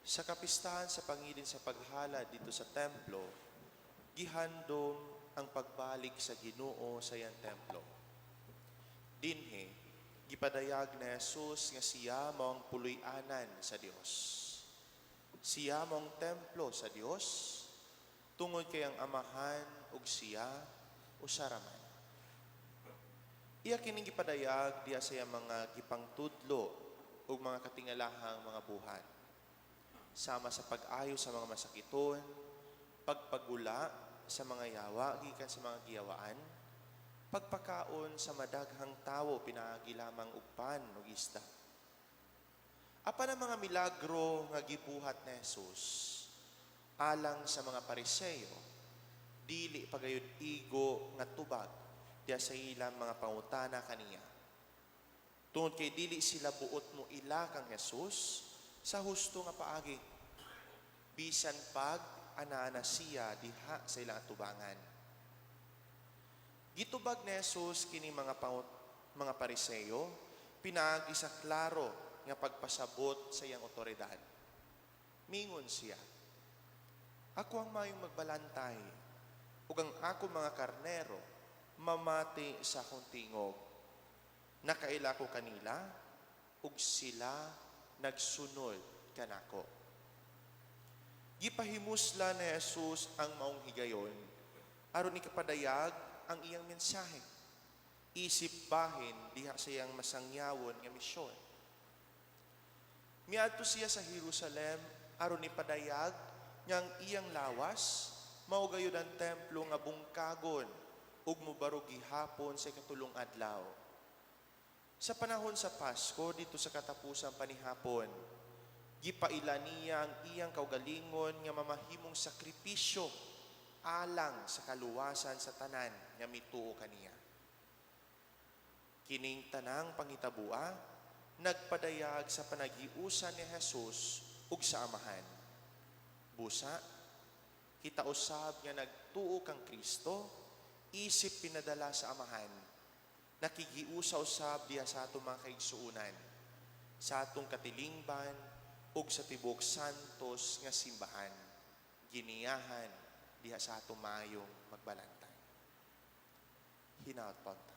Sa kapistahan sa pangilin sa paghalad dito sa templo, gihandom ang pagbalik sa Ginoo sa iyang templo. Dinhi, gipadayag na Jesus nga siya mao ang puloy-anan sa Dios. Siya mao ang templo sa Dios, tungod kay ang amahan ug siya usaraman. Iya kining gipadayag diya sa iyang mga gipangtudlo ug mga katingalahang mga buhat. Sama sa pag-ayo sa mga masakiton, pagpagula sa mga yawa gikan sa mga giyawaan, pagpakaon sa madaghang tawo pinaagi lamang og pan ug isda. Apan ang mga milagro nga gibuhat ni Jesus alang sa mga Pariseo, dili pagayud igo nga tubag diya sa ilang mga pangutana kaniya. Tungod kay dili sila buot mo ila kang Jesus sa husto nga paagi, bisan pag anana siya diha sa ilang atubangan. Gitubag ni Jesus kini mga Pariseo pinaagi sa klaro nga pagpasabot sa iyang otoridad. Mingon siya, ako ang mayong magbalantay ug ang ako mga karnero mamati sa akong tingog. Nakaila ko kanila ug sila nagsunod kanako. Gipahimusla ni Jesus ang maong higayon aron ikapadayag ang iyang mensahe. Isip bahin diha sa iyang masangyawon nga misyon. Miadto siya sa Jerusalem aron ipadayag nga ang iyang lawas mao gayud ang templo nga bungkagon ug mobarog gihapon sa ikatulong adlaw. Sa panahon sa Pasko dito sa katapusang panihapon, gipaila niya ang iyang kaugalingon nga mamahimong sakripisyo alang sa kaluwasan sa tanan nga mituo kaniya. Kining tanang panghitabua nagpadayag sa panagiusan ni Jesus ug sa Amahan. Busa, kita usab nga nagtuo kang Kristo, isip pinadala sa Amahan, nakigiusa usab diha sa atong mga kaigsuonan, sa atong katilingban ug sa tibuok santos nga simbahan, giniyahan diha sa atong maayong magbalantay. Hinaot pa.